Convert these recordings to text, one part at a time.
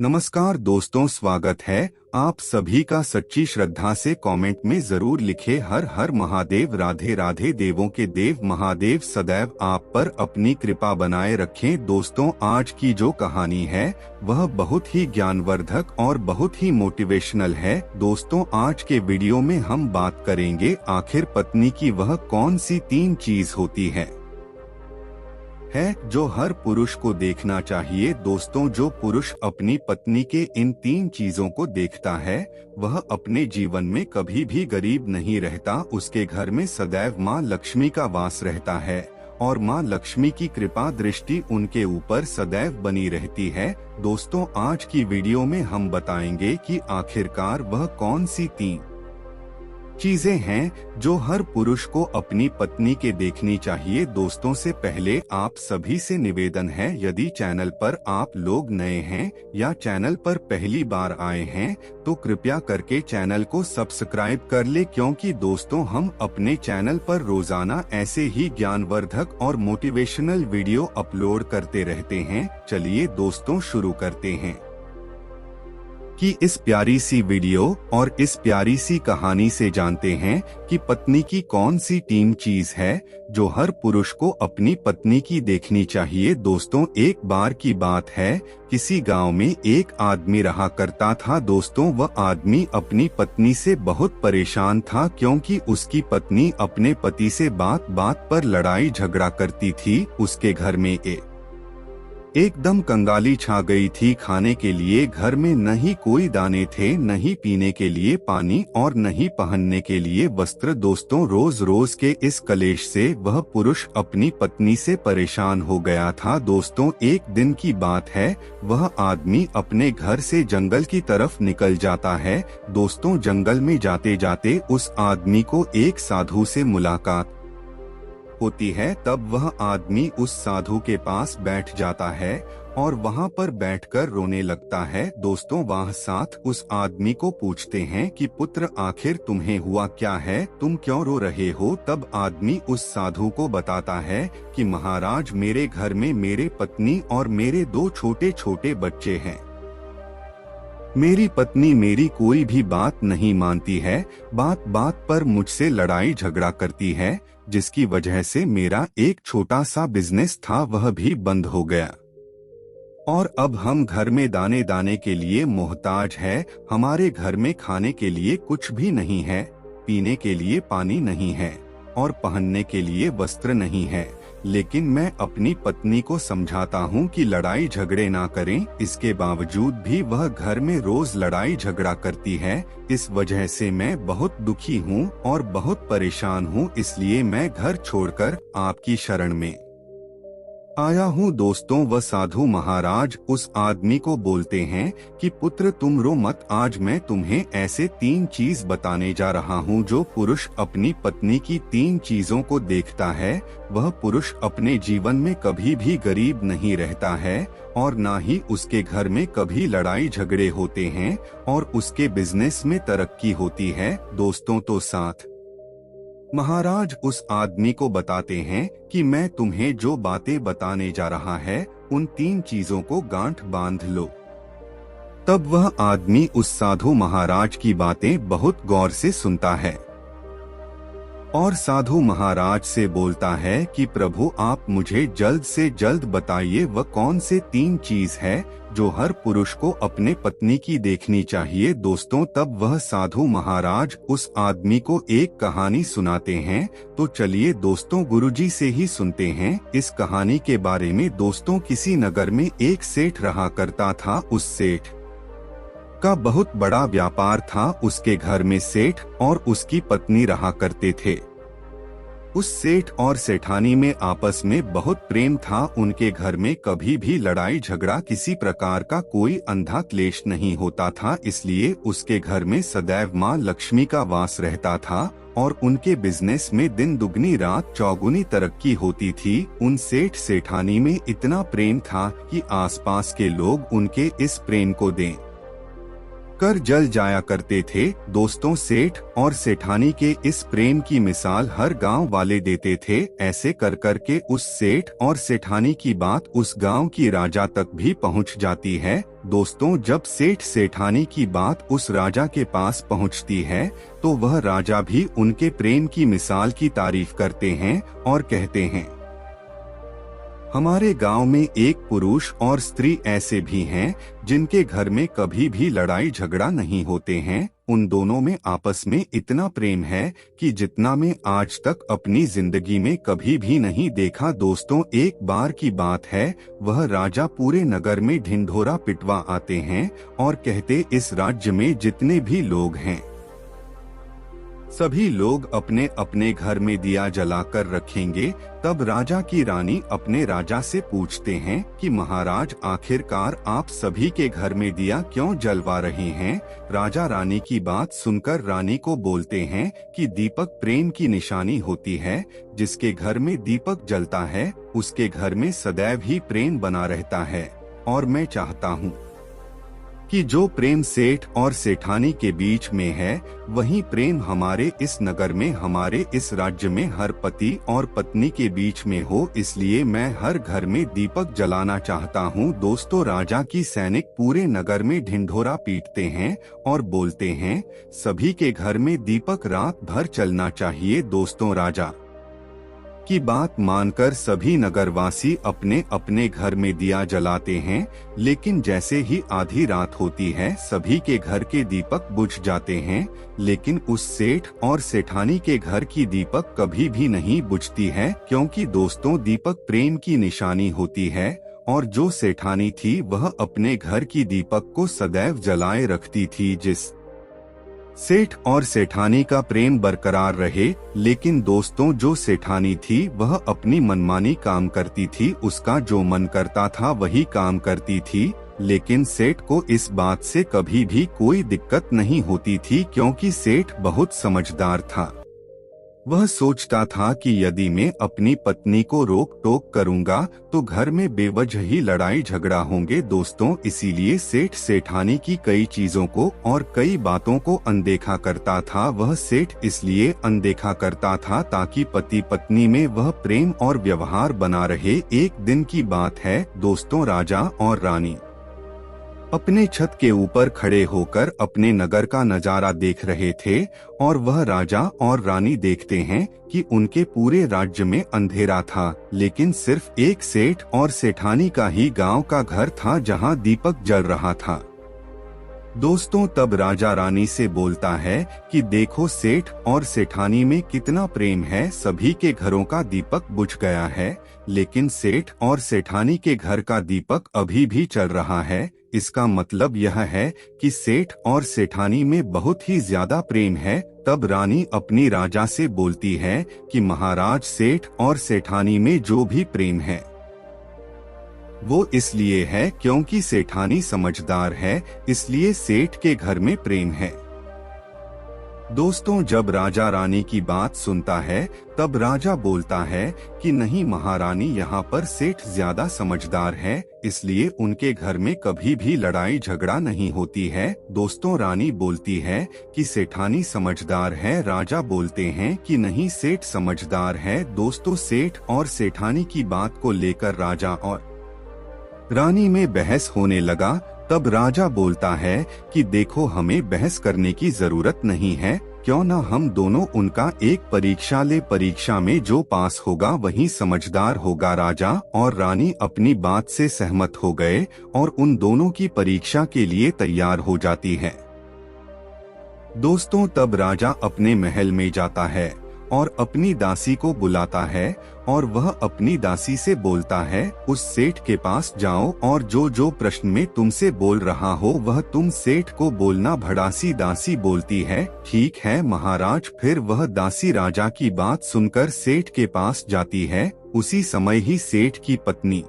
नमस्कार दोस्तों, स्वागत है आप सभी का। सच्ची श्रद्धा से कमेंट में जरूर लिखे हर हर महादेव। राधे राधे। देवों के देव महादेव सदैव आप पर अपनी कृपा बनाए रखें। दोस्तों, आज की जो कहानी है वह बहुत ही ज्ञानवर्धक और बहुत ही मोटिवेशनल है। दोस्तों, आज के वीडियो में हम बात करेंगे आखिर पत्नी की वह कौन सी 3 चीज होती है जो हर पुरुष को देखना चाहिए। दोस्तों, जो पुरुष अपनी पत्नी के इन 3 चीजों को देखता है वह अपने जीवन में कभी भी गरीब नहीं रहता। उसके घर में सदैव माँ लक्ष्मी का वास रहता है और माँ लक्ष्मी की कृपा दृष्टि उनके ऊपर सदैव बनी रहती है। दोस्तों, आज की वीडियो में हम बताएंगे कि आखिरकार वह कौन सी 3 चीजें हैं जो हर पुरुष को अपनी पत्नी के देखनी चाहिए। दोस्तों, से पहले आप सभी से निवेदन है, यदि चैनल पर आप लोग नए हैं या चैनल पर पहली बार आए हैं तो कृपया करके चैनल को सब्सक्राइब कर ले, क्योंकि दोस्तों हम अपने चैनल पर रोजाना ऐसे ही ज्ञानवर्धक और मोटिवेशनल वीडियो अपलोड करते रहते हैं। चलिए दोस्तों, शुरू करते हैं कि इस प्यारी सी वीडियो और इस प्यारी सी कहानी से जानते हैं कि पत्नी की कौन सी 3 चीज है जो हर पुरुष को अपनी पत्नी की देखनी चाहिए। दोस्तों, एक बार की बात है, किसी गांव में एक आदमी रहा करता था। दोस्तों, वह आदमी अपनी पत्नी से बहुत परेशान था, क्योंकि उसकी पत्नी अपने पति से बात बात पर लड़ाई झगड़ा करती थी। उसके घर में एकदम कंगाली छा गई थी। खाने के लिए घर में न ही कोई दाने थे, न ही पीने के लिए पानी और न ही पहनने के लिए वस्त्र। दोस्तों, रोज रोज के इस कलेश से वह पुरुष अपनी पत्नी से परेशान हो गया था। दोस्तों, एक दिन की बात है, वह आदमी अपने घर से जंगल की तरफ निकल जाता है। दोस्तों, जंगल में जाते जाते उस आदमी को एक साधु से मुलाकात होती है। तब वह आदमी उस साधु के पास बैठ जाता है और वहां पर बैठकर रोने लगता है। दोस्तों, वह साथ उस आदमी को पूछते हैं कि पुत्र, आखिर तुम्हें हुआ क्या है, तुम क्यों रो रहे हो। तब आदमी उस साधु को बताता है कि महाराज, मेरे घर में मेरे पत्नी और मेरे 2 छोटे छोटे बच्चे हैं। मेरी पत्नी मेरी कोई भी बात नहीं मानती है, बात बात पर मुझसे लड़ाई झगड़ा करती है, जिसकी वजह से मेरा एक छोटा सा बिजनेस था वह भी बंद हो गया और अब हम घर में दाने दाने के लिए मोहताज है। हमारे घर में खाने के लिए कुछ भी नहीं है, पीने के लिए पानी नहीं है और पहनने के लिए वस्त्र नहीं है। लेकिन मैं अपनी पत्नी को समझाता हूँ कि लड़ाई झगड़े ना करें, इसके बावजूद भी वह घर में रोज लड़ाई झगड़ा करती है। इस वजह से मैं बहुत दुखी हूँ और बहुत परेशान हूँ, इसलिए मैं घर छोड़कर आपकी शरण में आया हूँ। दोस्तों, वह साधु महाराज उस आदमी को बोलते हैं कि पुत्र, तुम रो मत, आज मैं तुम्हें ऐसे 3 चीज बताने जा रहा हूँ जो पुरुष अपनी पत्नी की 3 चीजों को देखता है वह पुरुष अपने जीवन में कभी भी गरीब नहीं रहता है और ना ही उसके घर में कभी लड़ाई झगड़े होते हैं और उसके बिजनेस में तरक्की होती है। दोस्तों, तो साथ महाराज उस आदमी को बताते हैं कि मैं तुम्हें जो बातें बताने जा रहा है उन 3 चीजों को गांठ बांध लो। तब वह आदमी उस साधु महाराज की बातें बहुत गौर से सुनता है और साधु महाराज से बोलता है कि प्रभु, आप मुझे जल्द से जल्द बताइए वह कौन से 3 चीज है जो हर पुरुष को अपने पत्नी की देखनी चाहिए। दोस्तों, तब वह साधु महाराज उस आदमी को एक कहानी सुनाते हैं। तो चलिए दोस्तों, गुरुजी से ही सुनते हैं इस कहानी के बारे में। दोस्तों, किसी नगर में एक सेठ रहा करता था। उस सेठ का बहुत बड़ा व्यापार था। उसके घर में सेठ और उसकी पत्नी रहा करते थे। उस सेठ और सेठानी में आपस में बहुत प्रेम था। उनके घर में कभी भी लड़ाई झगड़ा, किसी प्रकार का कोई अंधा क्लेश नहीं होता था, इसलिए उसके घर में सदैव माँ लक्ष्मी का वास रहता था और उनके बिजनेस में दिन दुगनी रात चौगुनी तरक्की होती थी। उन सेठ सेठानी में इतना प्रेम था कि आसपास के लोग उनके इस प्रेम को कर जल जाया करते थे। दोस्तों, सेठ और सेठानी के इस प्रेम की मिसाल हर गांव वाले देते थे। ऐसे कर कर के उस सेठ और सेठानी की बात उस गांव की राजा तक भी पहुंच जाती है। दोस्तों, जब सेठ सेठानी की बात उस राजा के पास पहुंचती है तो वह राजा भी उनके प्रेम की मिसाल की तारीफ करते हैं और कहते हैं, हमारे गांव में एक पुरुष और स्त्री ऐसे भी हैं जिनके घर में कभी भी लड़ाई झगड़ा नहीं होते हैं। उन दोनों में आपस में इतना प्रेम है कि जितना मैं आज तक अपनी जिंदगी में कभी भी नहीं देखा। दोस्तों, एक बार की बात है, वह राजा पूरे नगर में ढिंढोरा पिटवा आते हैं और कहते, इस राज्य में जितने भी लोग हैं सभी लोग अपने अपने घर में दिया जलाकर रखेंगे। तब राजा की रानी अपने राजा से पूछते हैं कि महाराज, आखिरकार आप सभी के घर में दिया क्यों जलवा रहे हैं? राजा रानी की बात सुनकर रानी को बोलते हैं कि दीपक प्रेम की निशानी होती है। जिसके घर में दीपक जलता है उसके घर में सदैव ही प्रेम बना रहता है। और मैं चाहता हूँ कि जो प्रेम सेठ और सेठानी के बीच में है वही प्रेम हमारे इस नगर में, हमारे इस राज्य में हर पति और पत्नी के बीच में हो। इसलिए मैं हर घर में दीपक जलाना चाहता हूँ। दोस्तों, राजा की सैनिक पूरे नगर में ढिंढोरा पीटते हैं और बोलते हैं, सभी के घर में दीपक रात भर चलना चाहिए। दोस्तों, राजा की बात मानकर सभी नगरवासी अपने अपने घर में दिया जलाते हैं। लेकिन जैसे ही आधी रात होती है सभी के घर के दीपक बुझ जाते हैं, लेकिन उस सेठ और सेठानी के घर की दीपक कभी भी नहीं बुझती है, क्योंकि दोस्तों, दीपक प्रेम की निशानी होती है। और जो सेठानी थी वह अपने घर की दीपक को सदैव जलाए रखती थी, जिस सेठ और सेठानी का प्रेम बरकरार रहे। लेकिन दोस्तों, जो सेठानी थी वह अपनी मनमानी काम करती थी, उसका जो मन करता था वही काम करती थी। लेकिन सेठ को इस बात से कभी भी कोई दिक्कत नहीं होती थी, क्योंकि सेठ बहुत समझदार था। वह सोचता था कि यदि मैं अपनी पत्नी को रोक टोक करूंगा तो घर में बेवजह ही लड़ाई झगड़ा होंगे। दोस्तों, इसीलिए सेठ सेठानी की कई चीजों को और कई बातों को अनदेखा करता था। वह सेठ इसलिए अनदेखा करता था ताकि पति पत्नी में वह प्रेम और व्यवहार बना रहे। एक दिन की बात है दोस्तों, राजा और रानी अपने छत के ऊपर खड़े होकर अपने नगर का नजारा देख रहे थे और वह राजा और रानी देखते हैं कि उनके पूरे राज्य में अंधेरा था, लेकिन सिर्फ एक सेठ और सेठानी का ही गांव का घर था जहां दीपक जल रहा था। दोस्तों, तब राजा रानी से बोलता है कि देखो सेठ और सेठानी में कितना प्रेम है, सभी के घरों का दीपक बुझ गया है लेकिन सेठ और सेठानी के घर का दीपक अभी भी चल रहा है। इसका मतलब यह है कि सेठ और सेठानी में बहुत ही ज्यादा प्रेम है। तब रानी अपनी राजा से बोलती है कि महाराज, सेठ और सेठानी में जो भी प्रेम है वो इसलिए है क्योंकि सेठानी समझदार है, इसलिए सेठ के घर में प्रेम है। दोस्तों, जब राजा रानी की बात सुनता है तब राजा बोलता है कि नहीं महारानी, यहाँ पर सेठ ज्यादा समझदार है, इसलिए उनके घर में कभी भी लड़ाई झगड़ा नहीं होती है। दोस्तों, रानी बोलती है कि सेठानी समझदार है, राजा बोलते हैं कि नहीं, सेठ समझदार है। दोस्तों, सेठ और सेठानी की बात को लेकर राजा और रानी में बहस होने लगा। तब राजा बोलता है कि देखो, हमें बहस करने की जरूरत नहीं है, क्यों न हम दोनों उनका एक परीक्षा ले, परीक्षा में जो पास होगा वही समझदार होगा। राजा और रानी अपनी बात से सहमत हो गए और उन दोनों की परीक्षा के लिए तैयार हो जाती है। दोस्तों, तब राजा अपने महल में जाता है और अपनी दासी को बुलाता है और वह अपनी दासी से बोलता है, उस सेठ के पास जाओ और जो जो प्रश्न में तुमसे बोल रहा हो वह तुम सेठ को बोलना। भड़ासी दासी बोलती है, ठीक है महाराज। फिर वह दासी राजा की बात सुनकर सेठ के पास जाती है। उसी समय ही सेठ की पत्नी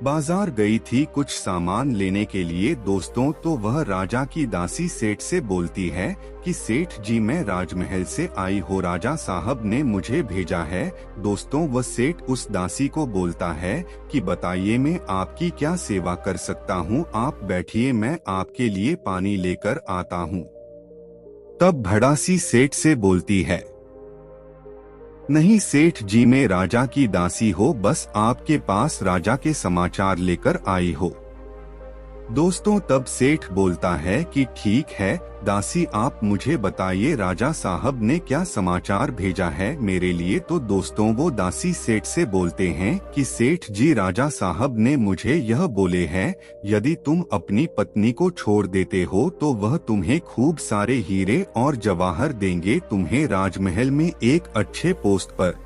बाजार गई थी कुछ सामान लेने के लिए दोस्तों, तो वह राजा की दासी सेठ से बोलती है कि सेठ जी मैं राजमहल से आई हो, राजा साहब ने मुझे भेजा है। दोस्तों वह सेठ उस दासी को बोलता है कि बताइए मैं आपकी क्या सेवा कर सकता हूँ, आप बैठिए मैं आपके लिए पानी लेकर आता हूँ। तब भड़ासी सेठ से बोलती है, नहीं सेठ जी मैं राजा की दासी हो, बस आपके पास राजा के समाचार लेकर आई हो। दोस्तों तब सेठ बोलता है कि ठीक है दासी, आप मुझे बताइए राजा साहब ने क्या समाचार भेजा है मेरे लिए। तो दोस्तों वो दासी सेठ से बोलते हैं कि सेठ जी राजा साहब ने मुझे यह बोले हैं, यदि तुम अपनी पत्नी को छोड़ देते हो तो वह तुम्हें खूब सारे हीरे और जवाहर देंगे, तुम्हें राजमहल में एक अच्छे पोस्ट पर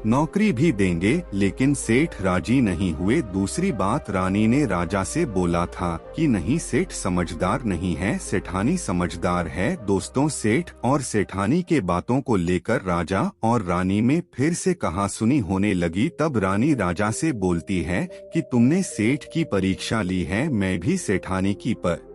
नौकरी भी देंगे। लेकिन सेठ राजी नहीं हुए। दूसरी बात रानी ने राजा से बोला था कि नहीं सेठ समझदार नहीं है, सेठानी समझदार है। दोस्तों सेठ और सेठानी के बातों को लेकर राजा और रानी में फिर से कहासुनी होने लगी। तब रानी राजा से बोलती है कि तुमने सेठ की परीक्षा ली है, मैं भी सेठानी की पर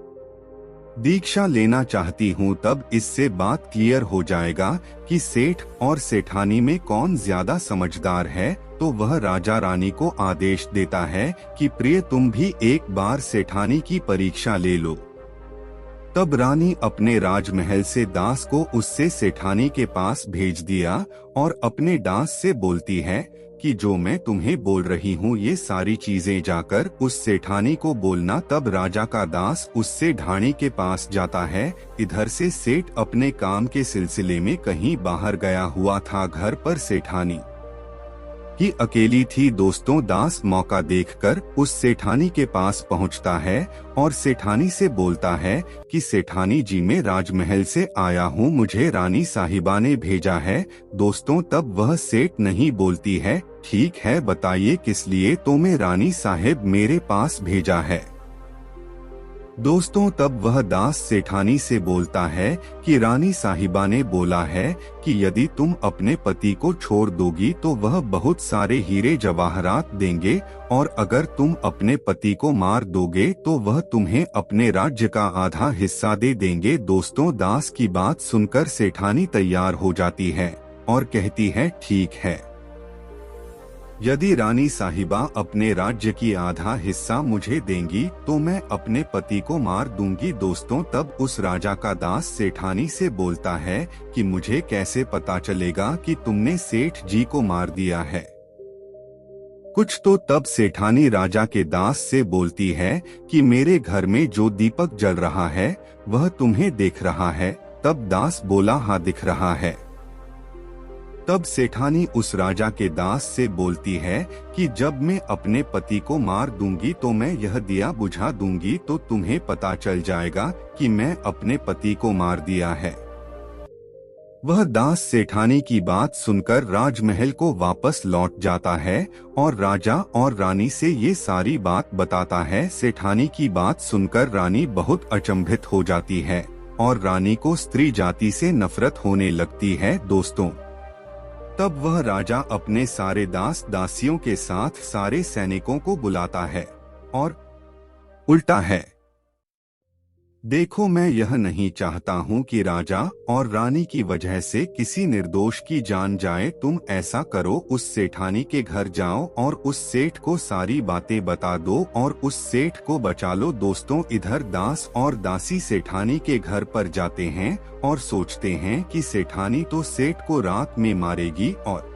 दीक्षा लेना चाहती हूँ, तब इससे बात क्लियर हो जाएगा कि सेठ और सेठानी में कौन ज्यादा समझदार है। तो वह राजा रानी को आदेश देता है कि प्रिय तुम भी एक बार सेठानी की परीक्षा ले लो। तब रानी अपने राजमहल से दास को उससे सेठानी के पास भेज दिया और अपने दास से बोलती है कि जो मैं तुम्हें बोल रही हूँ ये सारी चीजें जाकर उस सेठानी को बोलना। तब राजा का दास उससे ढाणी के पास जाता है। इधर से सेठ अपने काम के सिलसिले में कहीं बाहर गया हुआ था, घर पर सेठानी ही अकेली थी। दोस्तों दास मौका देखकर उस सेठानी के पास पहुंचता है और सेठानी से बोलता है कि सेठानी जी मैं राजमहल से आया हूं, मुझे रानी साहिबा ने भेजा है। दोस्तों तब वह सेठ नहीं बोलती है, ठीक है बताइए किस लिए तो मैं रानी साहिब मेरे पास भेजा है। दोस्तों तब वह दास सेठानी से बोलता है कि रानी साहिबा ने बोला है कि यदि तुम अपने पति को छोड़ दोगी तो वह बहुत सारे हीरे जवाहरात देंगे, और अगर तुम अपने पति को मार दोगे तो वह तुम्हें अपने राज्य का आधा हिस्सा दे देंगे। दोस्तों दास की बात सुनकर सेठानी तैयार हो जाती है और कहती है ठीक है, यदि रानी साहिबा अपने राज्य की आधा हिस्सा मुझे देंगी तो मैं अपने पति को मार दूंगी। दोस्तों तब उस राजा का दास सेठानी से बोलता है कि मुझे कैसे पता चलेगा कि तुमने सेठ जी को मार दिया है कुछ। तो तब सेठानी राजा के दास से बोलती है कि मेरे घर में जो दीपक जल रहा है वह तुम्हें दिख रहा है। तब दास बोला हाँ दिख रहा है। तब सेठानी उस राजा के दास से बोलती है कि जब मैं अपने पति को मार दूंगी तो मैं यह दिया बुझा दूंगी तो तुम्हें पता चल जाएगा कि मैं अपने पति को मार दिया है। वह दास सेठानी की बात सुनकर राजमहल को वापस लौट जाता है और राजा और रानी से ये सारी बात बताता है। सेठानी की बात सुनकर रानी बहुत अचंभित हो जाती है और रानी को स्त्री जाति से नफरत होने लगती है। दोस्तों तब वह राजा अपने सारे दास दासियों के साथ सारे सैनिकों को बुलाता है और उल्टा है, देखो मैं यह नहीं चाहता हूँ कि राजा और रानी की वजह से किसी निर्दोष की जान जाए। तुम ऐसा करो, उस सेठानी के घर जाओ और उस सेठ को सारी बातें बता दो और उस सेठ को बचा लो। दोस्तों इधर दास और दासी सेठानी के घर पर जाते हैं और सोचते हैं कि सेठानी तो सेठ को रात में मारेगी और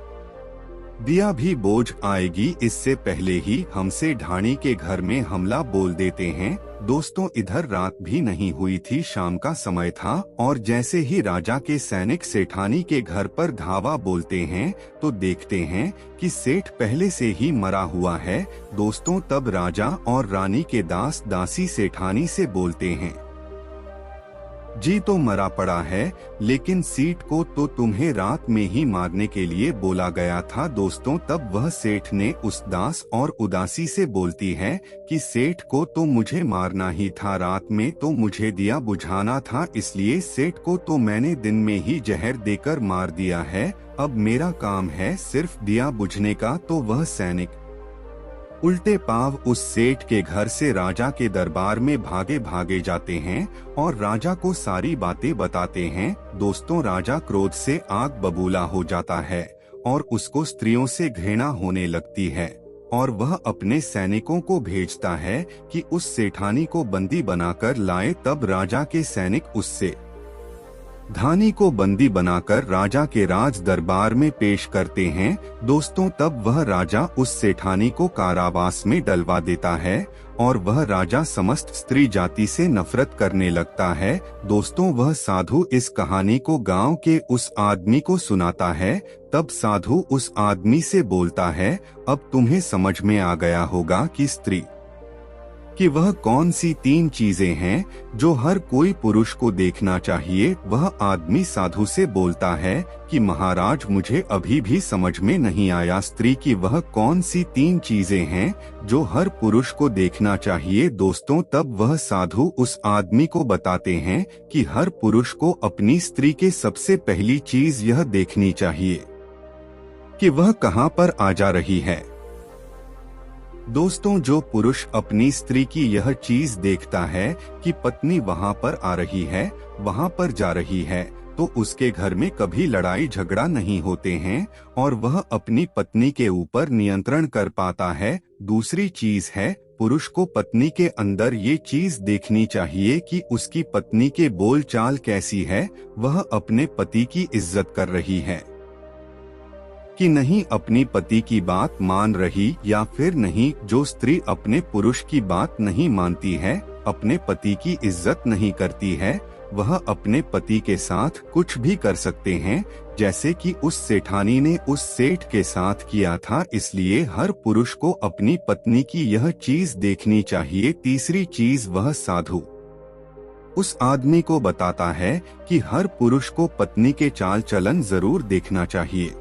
दिया भी बोझ आएगी, इससे पहले ही हमसे ढाणी के घर में हमला बोल देते हैं। दोस्तों इधर रात भी नहीं हुई थी, शाम का समय था और जैसे ही राजा के सैनिक सेठानी के घर पर धावा बोलते हैं तो देखते हैं कि सेठ पहले से ही मरा हुआ है। दोस्तों तब राजा और रानी के दास दासी सेठानी से बोलते हैं, जी तो मरा पड़ा है, लेकिन सीट को तो तुम्हें रात में ही मारने के लिए बोला गया था। दोस्तों तब वह सेठ ने उस दास और उदासी से बोलती है कि सेठ को तो मुझे मारना ही था, रात में तो मुझे दिया बुझाना था, इसलिए सेठ को तो मैंने दिन में ही जहर देकर मार दिया है। अब मेरा काम है सिर्फ दिया बुझने का। तो वह सैनिक उल्टे पांव उस सेठ के घर से राजा के दरबार में भागे भागे जाते हैं और राजा को सारी बातें बताते हैं। दोस्तों, राजा क्रोध से आग बबूला हो जाता है और उसको स्त्रियों से घृणा होने लगती है और वह अपने सैनिकों को भेजता है कि उस सेठानी को बंदी बनाकर लाए। तब राजा के सैनिक उससे धानी को बंदी बनाकर राजा के राज दरबार में पेश करते हैं। दोस्तों, तब वह राजा उस सेठानी को कारावास में डलवा देता है और वह राजा समस्त स्त्री जाति से नफरत करने लगता है। दोस्तों, वह साधु इस कहानी को गांव के उस आदमी को सुनाता है। तब साधु उस आदमी से बोलता है, अब तुम्हें समझ में आ गया होगा कि स्त्री कि वह कौन सी 3 चीजें हैं जो हर कोई पुरुष को देखना चाहिए। वह आदमी साधु से बोलता है कि महाराज, मुझे अभी भी समझ में नहीं आया स्त्री की वह कौन सी 3 चीजें हैं जो हर पुरुष को देखना चाहिए। दोस्तों, तब वह साधु उस आदमी को बताते हैं कि हर पुरुष को अपनी स्त्री के सबसे पहली चीज यह देखनी चाहिए कि वह कहाँ पर आ जा रही है। दोस्तों, जो पुरुष अपनी स्त्री की यह चीज देखता है कि पत्नी वहाँ पर आ रही है, वहाँ पर जा रही है, तो उसके घर में कभी लड़ाई झगड़ा नहीं होते हैं और वह अपनी पत्नी के ऊपर नियंत्रण कर पाता है। दूसरी चीज है, पुरुष को पत्नी के अंदर ये चीज देखनी चाहिए कि उसकी पत्नी के बोल चाल कैसी है, वह अपने पति की इज्जत कर रही है कि नहीं, अपनी पति की बात मान रही या फिर नहीं। जो स्त्री अपने पुरुष की बात नहीं मानती है, अपने पति की इज्जत नहीं करती है, वह अपने पति के साथ कुछ भी कर सकते हैं, जैसे कि उस सेठानी ने उस सेठ के साथ किया था। इसलिए हर पुरुष को अपनी पत्नी की यह चीज देखनी चाहिए। तीसरी चीज, वह साधु उस आदमी को बताता है कि हर पुरुष को पत्नी के चाल चलन जरूर देखना चाहिए।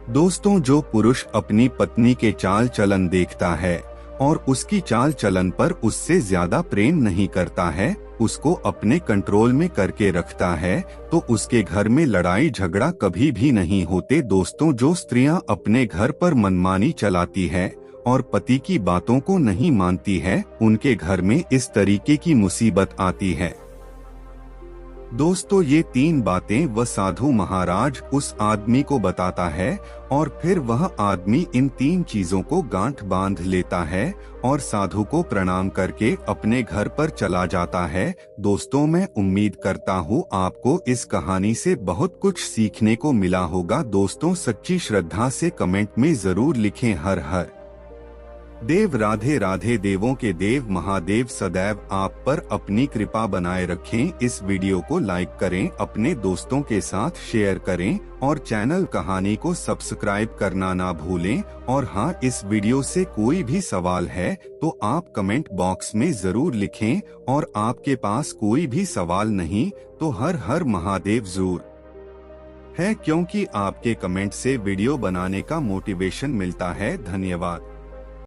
दोस्तों, जो पुरुष अपनी पत्नी के चाल चलन देखता है और उसकी चाल चलन पर उससे ज्यादा प्रेम नहीं करता है, उसको अपने कंट्रोल में करके रखता है, तो उसके घर में लड़ाई झगड़ा कभी भी नहीं होते। दोस्तों, जो स्त्रियां अपने घर पर मनमानी चलाती है और पति की बातों को नहीं मानती है, उनके घर में इस तरीके की मुसीबत आती है। दोस्तों, ये 3 बातें वह साधु महाराज उस आदमी को बताता है और फिर वह आदमी इन 3 चीजों को गांठ बांध लेता है और साधु को प्रणाम करके अपने घर पर चला जाता है। दोस्तों, मैं उम्मीद करता हूँ आपको इस कहानी से बहुत कुछ सीखने को मिला होगा। दोस्तों, सच्ची श्रद्धा से कमेंट में जरूर लिखें हर हर देव। राधे राधे। देवों के देव महादेव सदैव आप पर अपनी कृपा बनाए रखें। इस वीडियो को लाइक करें, अपने दोस्तों के साथ शेयर करें और चैनल कहानी को सब्सक्राइब करना ना भूलें। और हाँ, इस वीडियो से कोई भी सवाल है तो आप कमेंट बॉक्स में जरूर लिखें, और आपके पास कोई भी सवाल नहीं तो हर हर महादेव जरूर है, क्योंकि आपके कमेंट से वीडियो बनाने का मोटिवेशन मिलता है। धन्यवाद।